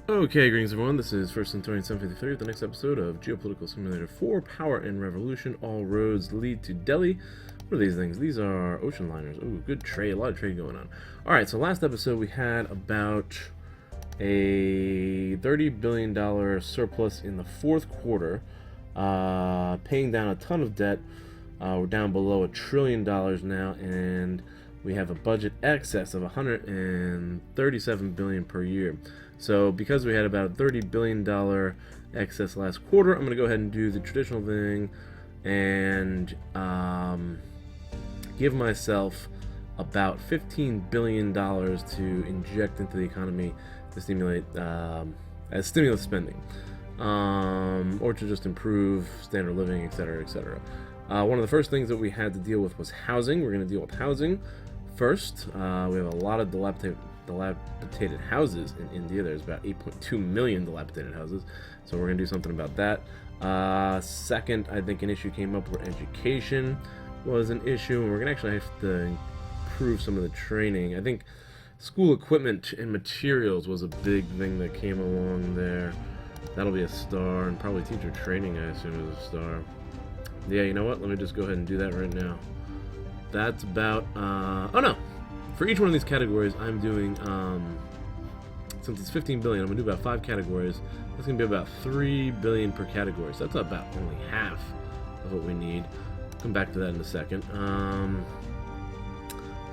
Okay, greetings everyone. This is First Centurion 753 with the next episode of Geopolitical Simulator 4, Power and Revolution. All roads lead to Delhi. What are these things? These are ocean liners. Ooh, good trade. A lot of trade going on. Alright, so last episode we had about a $30 billion surplus in the fourth quarter, paying down a ton of debt. We're down below $1 trillion now, and we have a budget excess of $137 billion per year. So because we had about a $30 billion excess last quarter, I'm going to go ahead and do the traditional thing and give myself about $15 billion to inject into the economy to stimulate as stimulus spending, or to just improve standard living, etc., etc. One of the first things that we had to deal with was housing. We're going to deal with housing first. We have a lot of dilapidated houses in India. There's about 8.2 million dilapidated houses, so we're going to do something about that. Second, I think an issue came up where education was an issue, and we're going to actually have to improve some of the training. I think school equipment and materials was a big thing that came along there. That'll be a star, and probably teacher training, I assume, is a star. Yeah, you know what? Let me just go ahead and do that right now. That's about, oh no! For each one of these categories, I'm doing, since it's 15 billion, I'm going to do about 5 categories. That's going to be about 3 billion per category, so that's about only half of what we need. Come back to that in a second.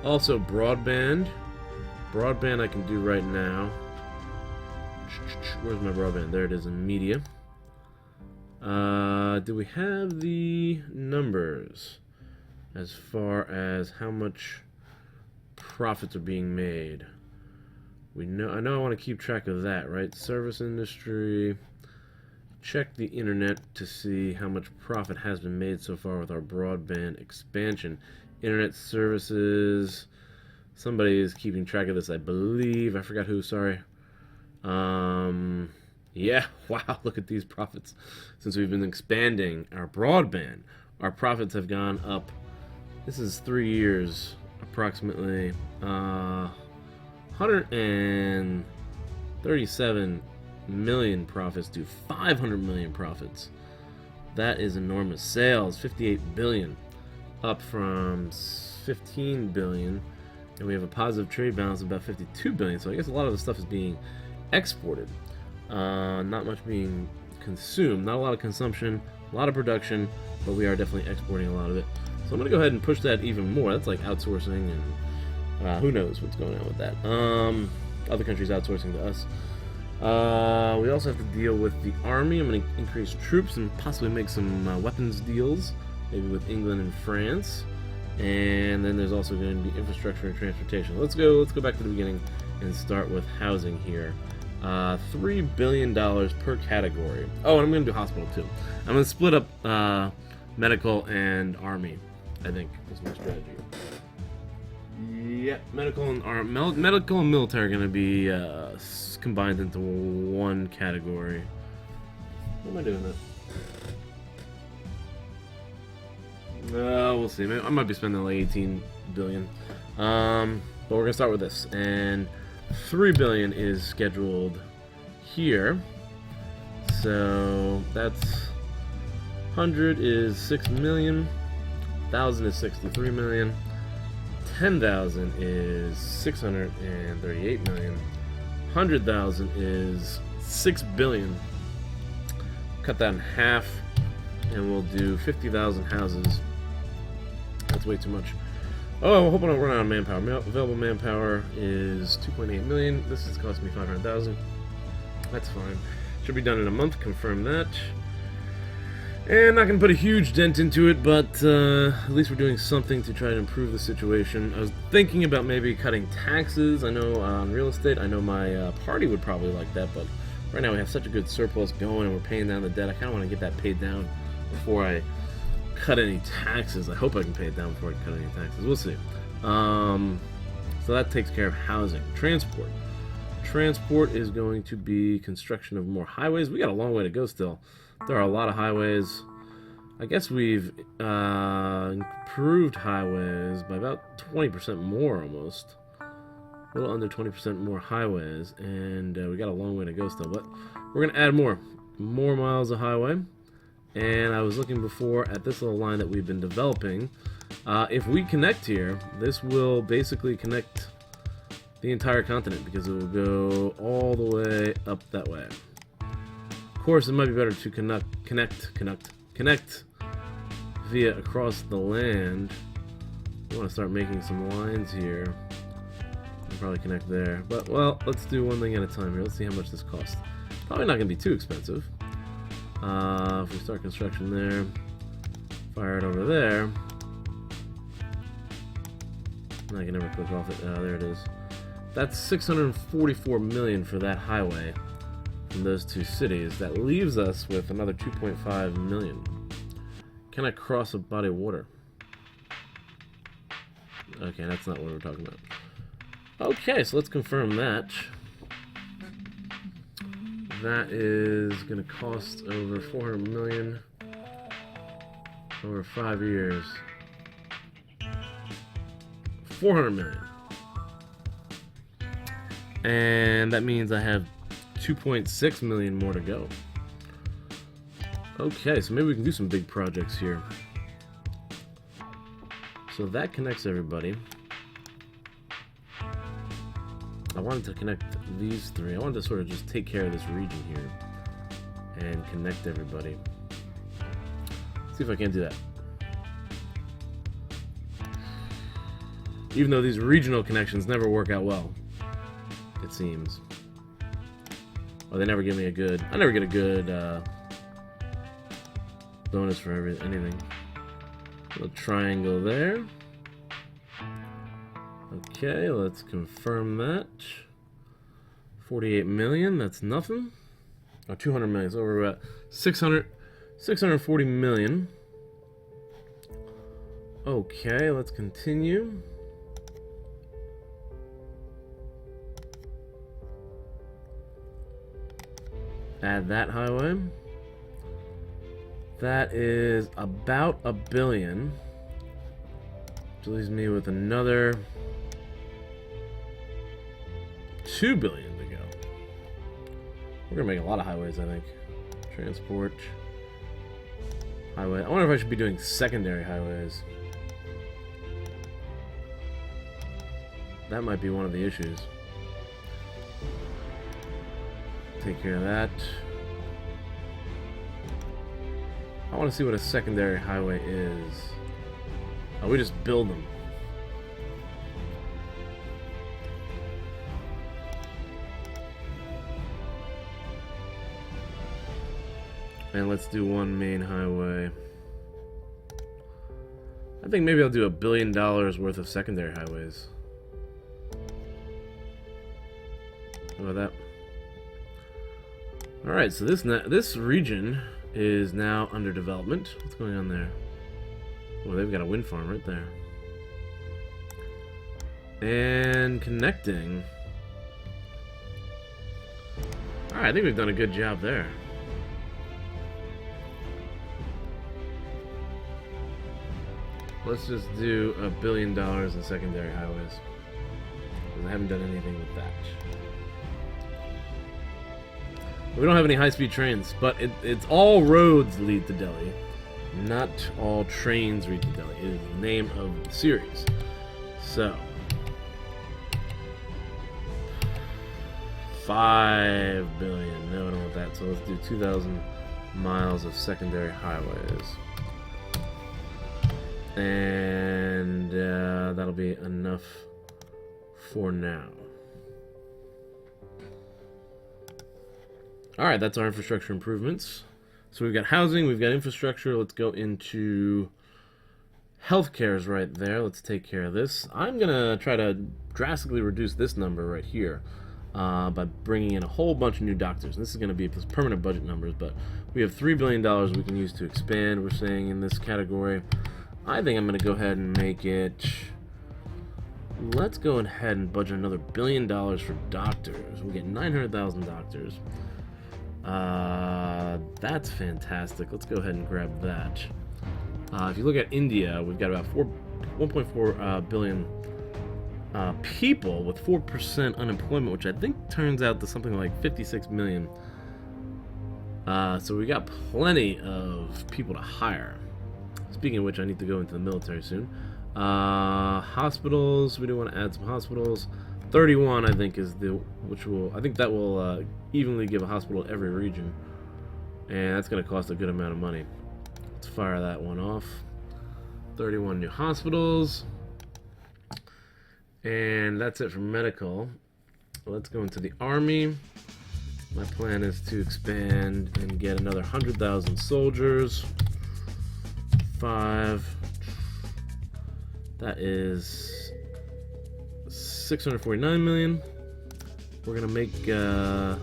Also, broadband. Broadband I can do right now. Where's my broadband? There it is in media. Do we have the numbers as far as how much profits are being made? I know I want to keep track of that, right? Service industry. Check the internet to see how much profit has been made so far with our broadband expansion. Internet services. Somebody is keeping track of this, I believe. I forgot who, sorry. Yeah, wow, look at these profits. Since we've been expanding our broadband, our profits have gone up. This is 3 years, approximately 137 million profits to 500 million profits. That is enormous. Sales, 58 billion, up from 15 billion, and we have a positive trade balance of about 52 billion. So I guess a lot of the stuff is being exported. Not much being consumed. Not a lot of consumption, a lot of production, but we are definitely exporting a lot of it. So I'm going to go ahead and push that even more. That's like outsourcing, and who knows what's going on with that. Other countries outsourcing to us. We also have to deal with the army. I'm going to increase troops and possibly make some weapons deals, maybe with England and France. And then there's also going to be infrastructure and transportation. Let's go back to the beginning and start with housing here. $3 billion per category. Oh, and I'm going to do hospital too. I'm going to split up medical and army, I think, is my strategy. Yeah, medical and military are going to be combined into one category. What am I doing that? We'll see. Maybe I might be spending like 18 billion. But we're going to start with this. And 3 billion is scheduled here. So that's 100 is 6 million. 1,000 is 63 million. 10,000 is 638 million. 100,000 is 6 billion. Cut that in half, and we'll do 50,000 houses. That's way too much. Oh, I hope I don't run out of manpower. Available manpower is 2.8 million. This is costing me 500,000. That's fine. Should be done in a month. Confirm that. And not going to put a huge dent into it, but at least we're doing something to try to improve the situation. I was thinking about maybe cutting taxes. I know on real estate, I know my party would probably like that, but right now we have such a good surplus going and we're paying down the debt. I kind of want to get that paid down before I cut any taxes. I hope I can pay it down before I cut any taxes. We'll see. So that takes care of housing. Transport. Transport is going to be construction of more highways. We got a long way to go still. There are a lot of highways. I guess we've improved highways by about 20% more almost. A little under 20% more highways, and we got a long way to go still, but we're going to add more miles of highway. And I was looking before at this little line that we've been developing. If we connect here, this will basically connect the entire continent, because it will go all the way up that way. Of course, it might be better to connect via across the land. I want to start making some lines here. I'll probably connect there. But, well, let's do one thing at a time here. Let's see how much this costs. Probably not going to be too expensive. If we start construction there, fire it over there. I can never click off it. There it is. That's 644 million for that highway from those two cities. That leaves us with another 2.5 million. Can I cross a body of water? Okay, that's not what we're talking about. Okay, so let's confirm that. That is going to cost over 400 million over 5 years. 400 million. And that means I have 2.6 million more to go. Okay, so maybe we can do some big projects here. So that connects everybody. I wanted to connect these three. I wanted to sort of just take care of this region here and connect everybody. Let's see if I can do that. Even though these regional connections never work out well, it seems. Or they never give me a good... I never get a good bonus for anything. A little triangle there. Okay, let's confirm that. 48 million, that's nothing. Oh, 200 million, so we're about 640 million. Okay, let's continue. Add that highway. That is about $1 billion. Which leaves me with another $2 billion to go. We're gonna make a lot of highways, I think. Transport. Highway. I wonder if I should be doing secondary highways. That might be one of the issues. Take care of that. I want to see what a secondary highway is. Oh, we just build them. And let's do one main highway. I think maybe I'll do $1 billion worth of secondary highways. How about that? Alright, so this region is now under development. What's going on there? Well, they've got a wind farm right there. And connecting. Alright, I think we've done a good job there. Let's just do $1 billion in secondary highways. Because I haven't done anything with that. We don't have any high-speed trains, but it's all roads lead to Delhi. Not all trains lead to Delhi. It is the name of the series. So, 5 billion. No, I don't want that. So let's do 2,000 miles of secondary highways. And that'll be enough for now. Alright, that's our infrastructure improvements. So we've got housing, we've got infrastructure. Let's go into healthcare is right there. Let's take care of this. I'm going to try to drastically reduce this number right here by bringing in a whole bunch of new doctors. And this is going to be permanent budget numbers, but we have $3 billion we can use to expand, we're saying, in this category. I think I'm going to go ahead and make it... Let's go ahead and budget another $1 billion for doctors. We'll get 900,000 doctors. That's fantastic. Let's go ahead and grab that. If you look at India, we've got about 1.4 billion people with 4% unemployment, which I think turns out to something like 56 million. So we got plenty of people to hire. Speaking of which, I need to go into the military soon. Hospitals, we do want to add some hospitals. 31, I think, is I think that will evenly give a hospital to every region. And that's going to cost a good amount of money. Let's fire that one off. 31 new hospitals. And that's it for medical. Let's go into the army. My plan is to expand and get another 100,000 soldiers. 5. That is 649 million. We're gonna make. I'm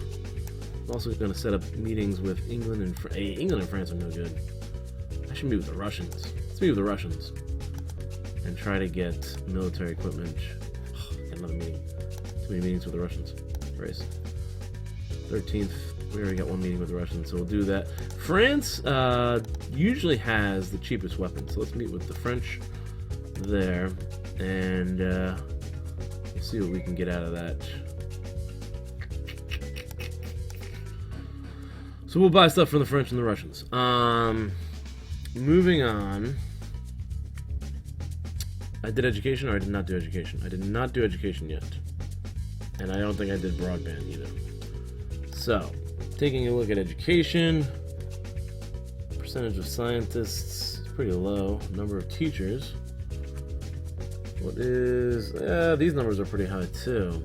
also gonna set up meetings with England and England and France are no good. I should meet with the Russians. Let's meet with the Russians and try to get military equipment. Got another meeting. Too many meetings with the Russians. Race. 13th. We already got one meeting with the Russians, so we'll do that. France usually has the cheapest weapons, so let's meet with the French there, and we'll see what we can get out of that. So we'll buy stuff from the French and the Russians. Moving on. I did education, or I did not do education? I did not do education yet. And I don't think I did broadband either. So, taking a look at education. Percentage of scientists is pretty low. Number of teachers. What is... these numbers are pretty high too.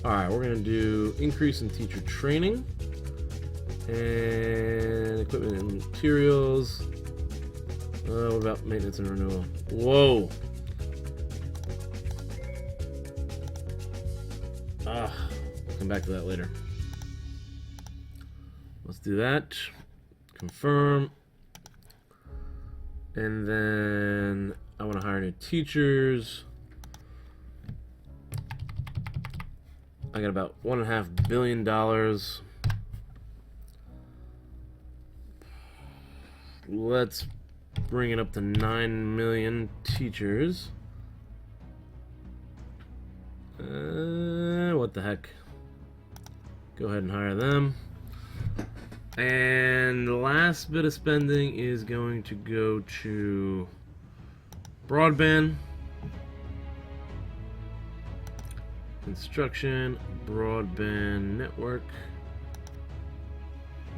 Alright, we're going to do increase in teacher training. And equipment and materials. What about maintenance and renewal? Whoa! Come back to that later. Let's do that. Confirm. And then I want to hire new teachers. I got about $1.5 billion. Let's bring it up to 9 million teachers. What the heck? Go ahead and hire them. And the last bit of spending is going to go to broadband, construction, broadband network,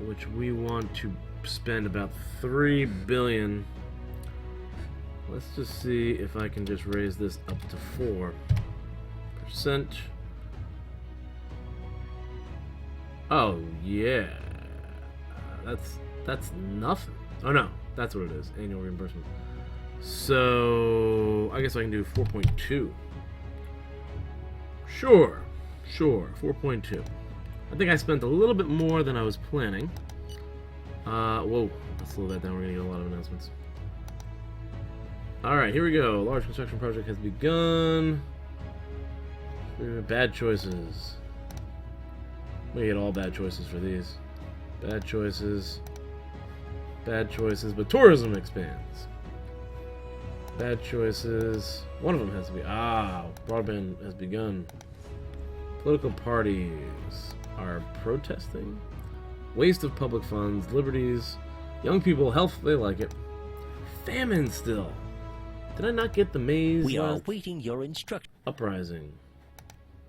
which we want to spend about $3 billion. Let's just see if I can just raise this up to 4%. Oh yeah, that's nothing. Oh no, that's what it is. Annual reimbursement. So I guess I can do 4.2. Sure, 4.2. I think I spent a little bit more than I was planning. Whoa, let's slow that down. We're gonna get a lot of announcements. Alright, here we go. Large construction project has begun. Bad choices. We get all bad choices for these. Bad choices. Bad choices, but tourism expands. Bad choices. One of them has to be. Broadband has begun. Political parties are protesting. Waste of public funds, liberties, young people, health, they like it. Famine still. Did I not get the maize? We are awaiting your instruction. Uprising.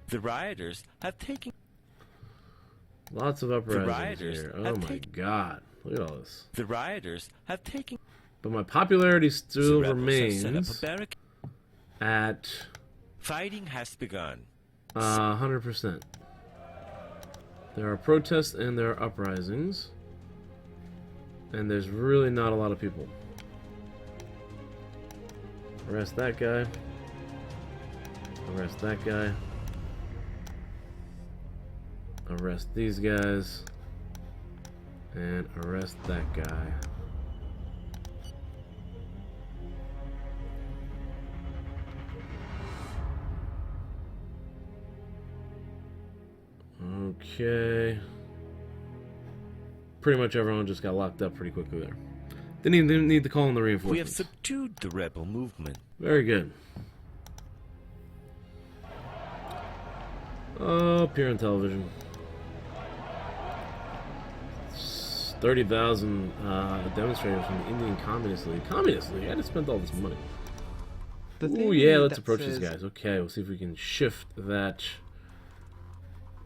The rioters have taken. Lots of uprisings here. Oh my god. Look at all this. The rioters have taken. But my popularity still remains at... Fighting has begun. 100%. There are protests and there are uprisings. And there's really not a lot of people. Arrest that guy. Arrest that guy. Arrest these guys. And arrest that guy. Okay. Pretty much everyone just got locked up pretty quickly there. Didn't need to call in the reinforcements. We have subdued the rebel movement. Very good. Appear on television. 30,000 demonstrators from the Indian Communist League. Communist League? I just spent all this money. Oh yeah, let's approach these guys. Okay, we'll see if we can shift that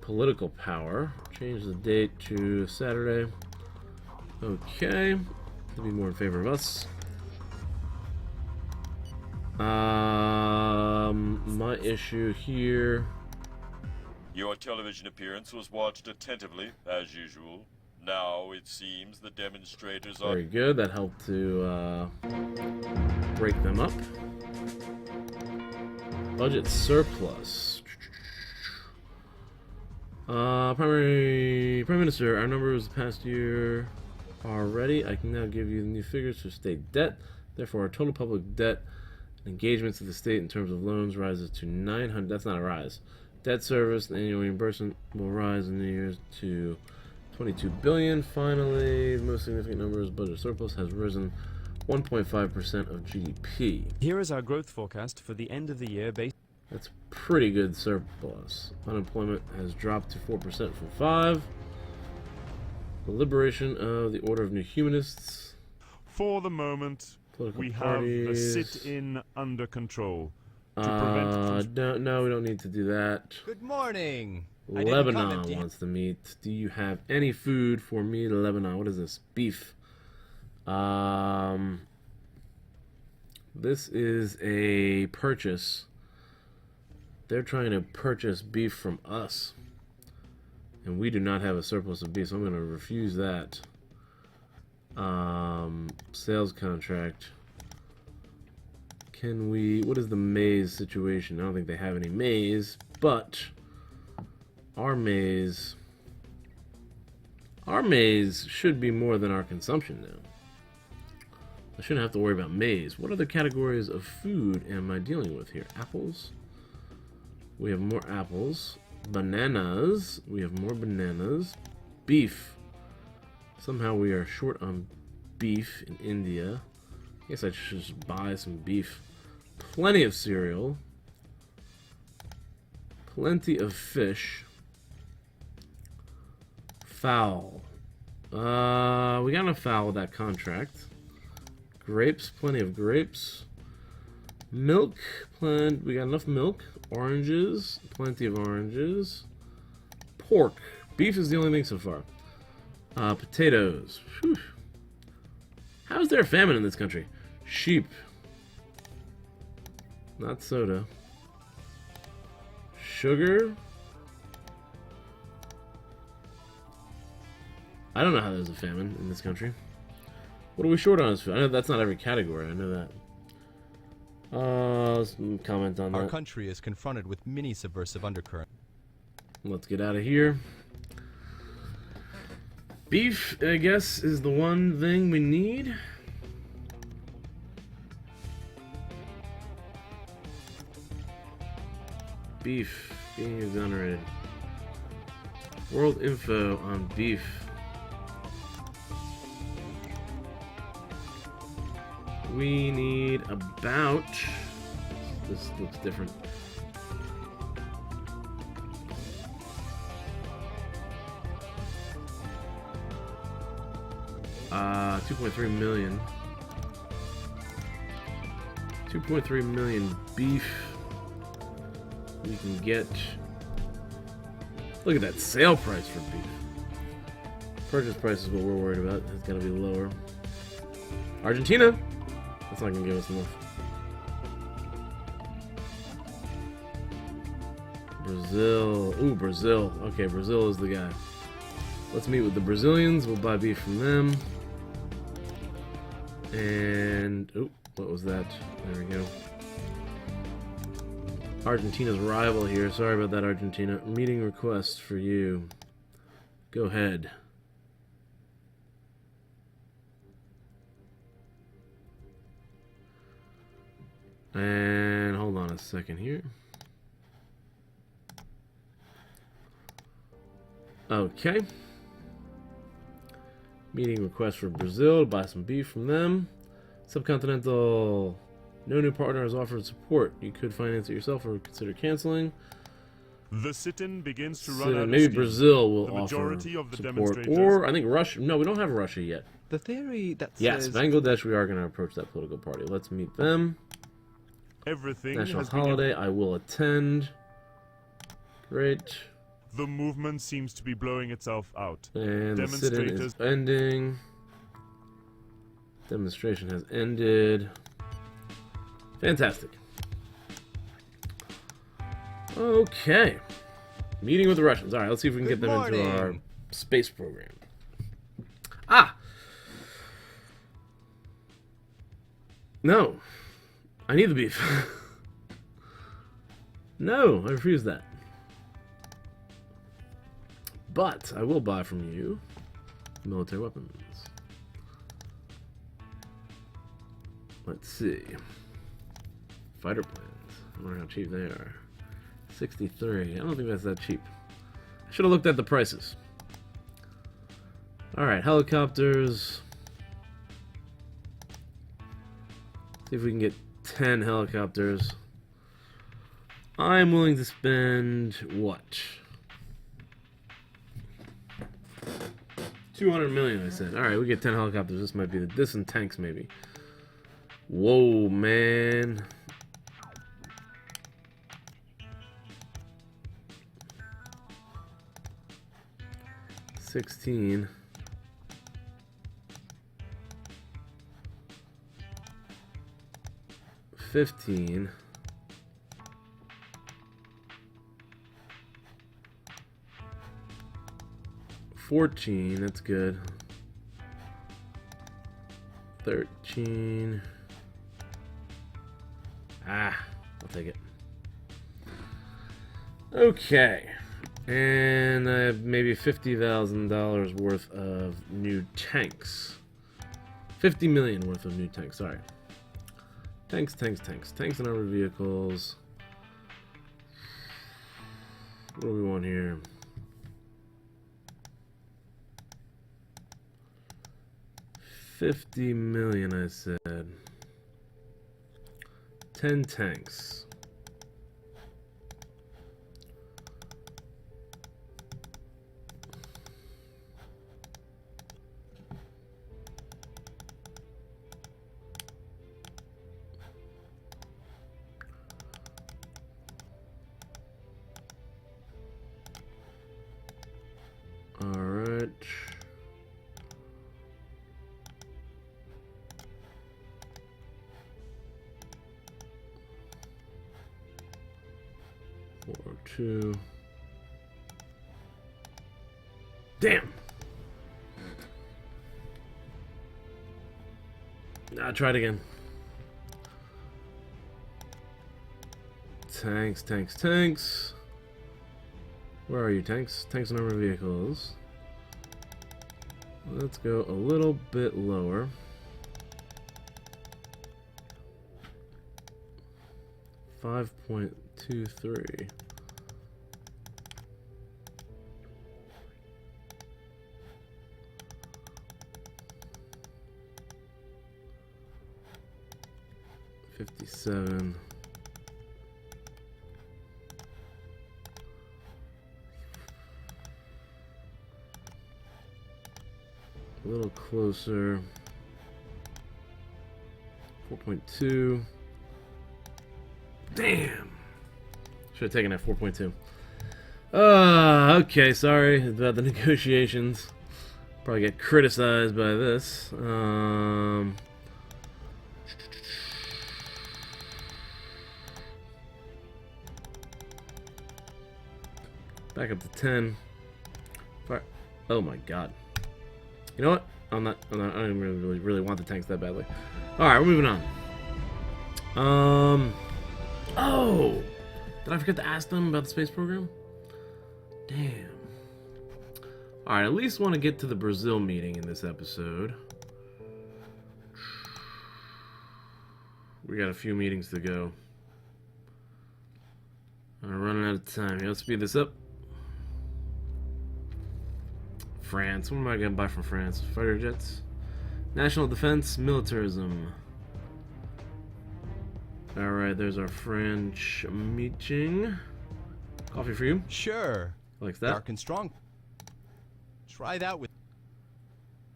political power. Change the date to Saturday. Okay, to be more in favor of us. My issue here. Your television appearance was watched attentively, as usual. Now it seems the demonstrators are... Very good. That helped to break them up. Budget surplus. Prime Minister, our numbers the past year are ready. I can now give you the new figures for state debt. Therefore, our total public debt and engagements of the state in terms of loans rises to 900. That's not a rise. Debt service and annual reimbursement will rise in the years to 22 billion. Finally, the most significant number is budget surplus has risen 1.5% of GDP. Here is our growth forecast for the end of the year based. That's pretty good surplus. Unemployment has dropped to 4% from 5%. The liberation of the Order of New Humanists. For the moment, Political we parties. have the sit-in under control. To prevent... No, we don't need to do that. Good morning. Lebanon wants to meet. Do you have any food for me, Lebanon? What is this? Beef. This is a purchase. They're trying to purchase beef from us. And we do not have a surplus of beef, so I'm going to refuse that. Sales contract. Can we... What is the maize situation? I don't think they have any maize, but... Our maize should be more than our consumption now. I shouldn't have to worry about maize. What other categories of food am I dealing with here? Apples. We have more apples. Bananas. We have more bananas. Beef. Somehow we are short on beef in India. I guess I should just buy some beef. Plenty of cereal. Plenty of fish. Fowl. We got enough fowl with that contract. Grapes, plenty of grapes. Milk, we got enough milk. Oranges, plenty of oranges. Pork. Beef is the only thing so far. Potatoes. Whew. How is there a famine in this country? Sheep. Not soda. Sugar. I don't know how there's a famine in this country. What are we short on as food? I know that's not every category. I know that. Let's comment on that. Our country is confronted with many subversive undercurrents. Let's get out of here. Beef, I guess, is the one thing we need. Beef being exonerated. World info on beef. We need about... This looks different. $2.3 million. 2.3 million beef. We can get... Look at that sale price for beef. Purchase price is what we're worried about. It's gotta be lower. Argentina! That's not gonna give us enough. Brazil. Ooh, Brazil. Okay, Brazil is the guy. Let's meet with the Brazilians. We'll buy beef from them. And... Oh, what was that? There we go. Argentina's rival here. Sorry about that, Argentina. Meeting request for you. Go ahead. And hold on a second here. Okay. Meeting request for Brazil to buy some beef from them. Subcontinental. No new partner has offered support. You could finance it yourself or consider canceling. The sit-in begins to run So out of maybe steam. Brazil will The offer majority of the support, demonstrators- or I think Russia. No, we don't have Russia yet. The theory that Yes, says Bangladesh. We are going to approach that political party. Let's meet them. Everything National has been holiday. I will attend. Great. The movement seems to be blowing itself out. And the sit-in is Demonstrators- ending. Demonstration has ended. Fantastic. Okay. Meeting with the Russians. All right, let's see if we can Good get them into our morning. space program. Ah! No. I need the beef. No, I refuse that. But I will buy from you military weapons. Let's see. Fighter planes. I wonder how cheap they are. 63. I don't think that's that cheap. I should have looked at the prices. Alright, helicopters. See if we can get 10 helicopters. I'm willing to spend what? 200 million, I said. Alright, we get 10 helicopters. This might be this and tanks, maybe. Whoa, man. $16. $15. $14, that's good. 13. Ah, I'll take it. Okay. And I have maybe $50,000 worth of new tanks. 50 million worth of new tanks, sorry. Tanks and armored vehicles. What do we want here? $50 million, I said. 10 tanks. All right. Four, two. Damn. Nah, try it again. Tanks. Where are you, tanks? Tanks and armored vehicles. Let's go a little bit lower. $5.23. $57. A little closer. 4.2. Damn. Should have taken that 4.2. Okay, sorry about the negotiations. Probably get criticized by this. Back up to 10. Fire. Oh my god. You know what? I don't even really want the tanks that badly. Alright, we're moving on. Oh! Did I forget to ask them about the space program? Damn. Alright, at least want to get to the Brazil meeting in this episode. We got a few meetings to go. I'm running out of time. Let's speed this up. France. What am I gonna buy from France? Fighter jets? National defense, militarism. Alright, there's our French meeting. Coffee for you. Sure. Like that. Dark and strong. Try that with.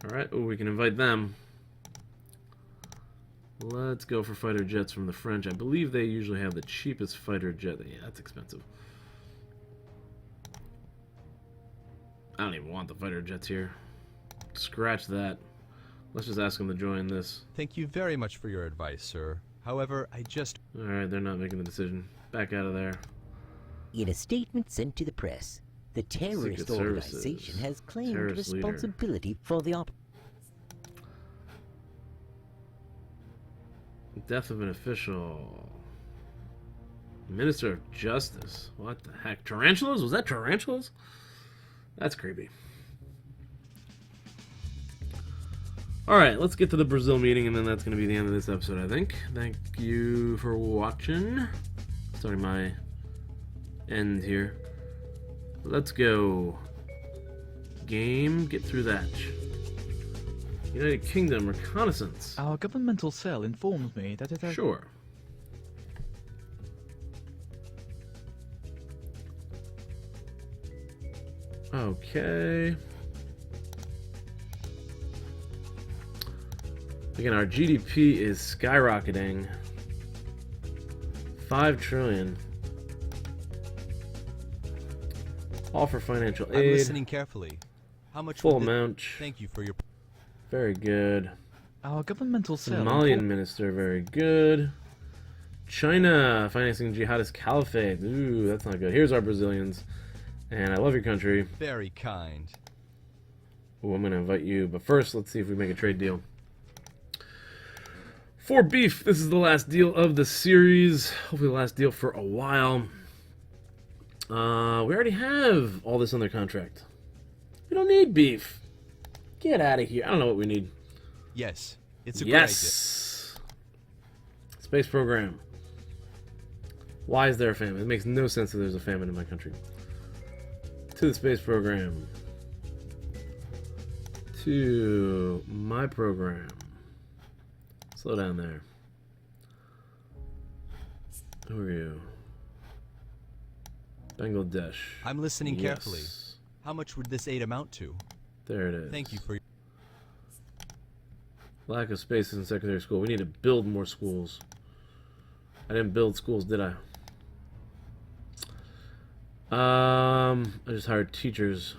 Alright, oh, we can invite them. Let's go for fighter jets from the French. I believe they usually have the cheapest fighter jet. Yeah, that's expensive. I don't even want the fighter jets here. Scratch that. Let's just ask them to join this. Thank you very much for your advice, sir. However, I just. Alright, they're not making the decision. Back out of there. In a statement sent to the press, the terrorist Secret organization Services. has claimed Terrorist leader. responsibility for the Death of an official. Minister of Justice. What the heck? Tarantulas? Was that tarantulas? That's creepy. Alright, let's get to the Brazil meeting, and then that's going to be the end of this episode, I think. Thank you for watching. Starting my end here. Let's go. Game. Get through that. United Kingdom reconnaissance. Our governmental cell informs me that it has... Sure. Okay. Again, our GDP is skyrocketing. 5 trillion. All for financial I'm aid. listening carefully. How much Full would thi- amount. Thank you for your. Very good. Our governmental cell... Somalian minister, very good. China, financing jihadist caliphate. Ooh, that's not good. Here's our Brazilians. And I love your country. Very kind. Ooh, I'm going to invite you. But first, let's see if we make a trade deal. For beef, this is the last deal of the series. Hopefully the last deal for a while. We already have all this under contract. We don't need beef. Get out of here. I don't know what we need. Yes, it's a Yes. Space program. Why is there a famine? It makes no sense that there's a famine in my country. To the space program. To my program. Slow down there. Who are you? Bangladesh. great gift. I'm listening carefully. Yes. How much would this aid amount to? There it is. Thank you for your. Lack of spaces in secondary school. We need to build more schools. I didn't build schools, did I? I just hired teachers.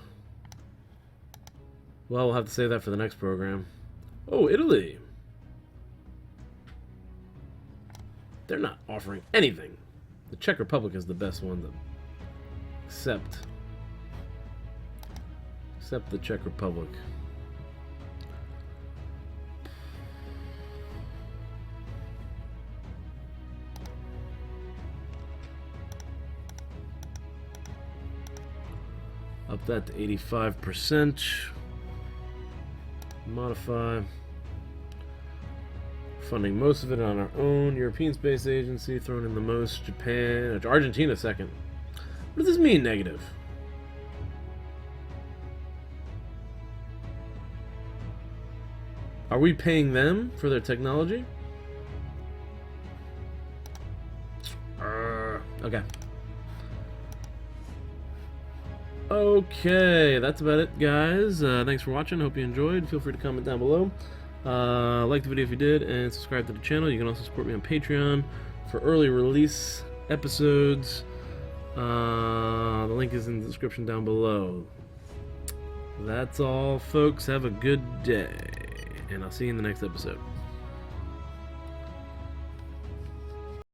Well, we'll have to save that for the next program. Oh, Italy. They're not offering anything. The Czech Republic is the best one to accept. Except the Czech Republic. Up that to 85%. Modify. Funding most of it on our own. European Space Agency throwing in the most. Japan. Argentina second. What does this mean, negative? Are we paying them for their technology? Okay. Okay, that's about it, guys. Thanks for watching. Hope you enjoyed. Feel free to comment down below. Like the video if you did, and subscribe to the channel. You can also support me on Patreon for early release episodes. The link is in the description down below. That's all, folks. Have a good day, and I'll see you in the next episode.